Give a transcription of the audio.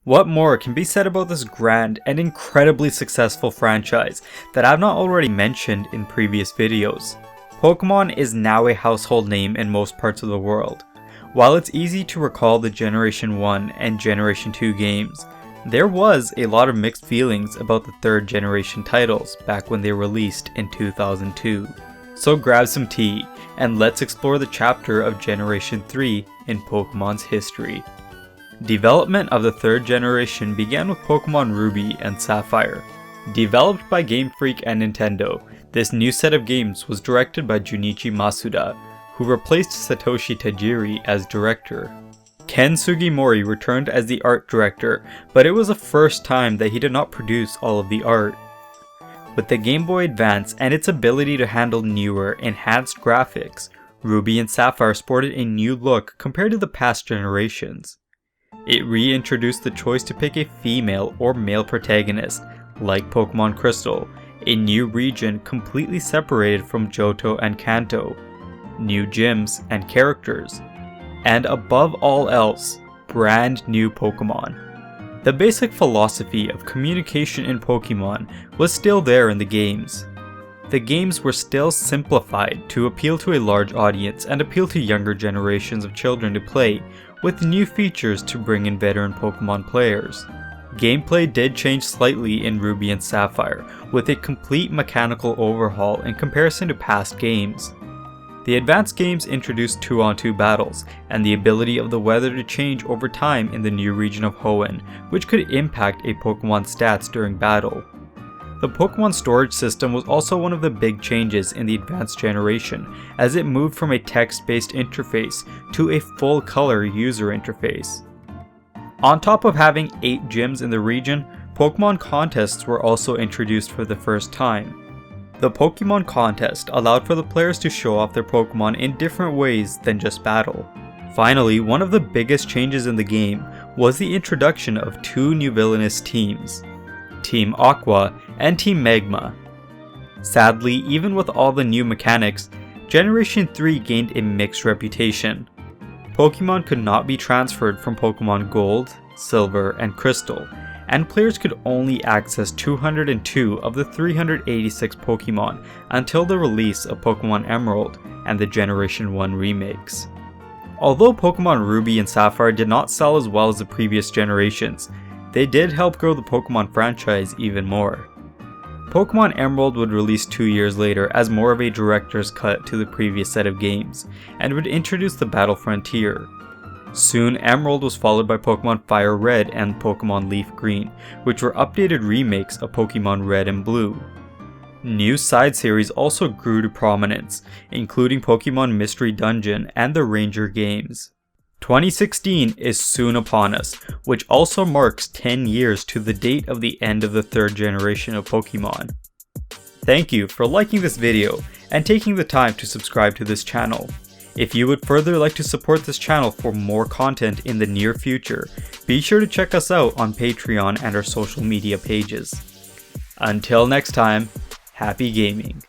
What more can be said about this grand and incredibly successful franchise that I've not already mentioned in previous videos? Pokemon is now a household name in most parts of the world. While it's easy to recall the Generation 1 and Generation 2 games, there was a lot of mixed feelings about the 3rd generation titles back when they were released in 2002. So grab some tea and let's explore the chapter of Generation 3 in Pokemon's history. Development of the 3rd generation began with Pokemon Ruby and Sapphire. Developed by Game Freak and Nintendo, this new set of games was directed by Junichi Masuda, who replaced Satoshi Tajiri as director. Ken Sugimori returned as the art director, but it was the first time that he did not produce all of the art. With the Game Boy Advance and its ability to handle newer, enhanced graphics, Ruby and Sapphire sported a new look compared to the past generations. It reintroduced the choice to pick a female or male protagonist, like Pokemon Crystal, a new region completely separated from Johto and Kanto, new gyms and characters, and above all else, brand new Pokemon. The basic philosophy of communication in Pokemon was still there in the games. The games were still simplified to appeal to a large audience and appeal to younger generations of children to play, with new features to bring in veteran Pokemon players. Gameplay did change slightly in Ruby and Sapphire, with a complete mechanical overhaul in comparison to past games. The advanced games introduced 2-on-2 battles, and the ability of the weather to change over time in the new region of Hoenn, which could impact a Pokemon's stats during battle. The Pokemon storage system was also one of the big changes in the advanced generation, as it moved from a text-based interface to a full-color user interface. On top of having 8 gyms in the region, Pokemon contests were also introduced for the first time. The Pokemon contest allowed for the players to show off their Pokemon in different ways than just battle. Finally, one of the biggest changes in the game was the introduction of 2 new villainous teams, Team Aqua and Team Magma. Sadly, even with all the new mechanics, Generation 3 gained a mixed reputation. Pokemon could not be transferred from Pokemon Gold, Silver, and Crystal, and players could only access 202 of the 386 Pokemon until the release of Pokemon Emerald and the Generation 1 remakes. Although Pokemon Ruby and Sapphire did not sell as well as the previous generations, they did help grow the Pokemon franchise even more. Pokemon Emerald would release 2 years later as more of a director's cut to the previous set of games, and would introduce the Battle Frontier. Soon, Emerald was followed by Pokemon Fire Red and Pokemon Leaf Green, which were updated remakes of Pokemon Red and Blue. New side series also grew to prominence, including Pokemon Mystery Dungeon and the Ranger games. 2016 is soon upon us, which also marks 10 years to the date of the end of the 3rd generation of Pokemon. Thank you for liking this video and taking the time to subscribe to this channel. If you would further like to support this channel for more content in the near future, be sure to check us out on Patreon and our social media pages. Until next time, happy gaming.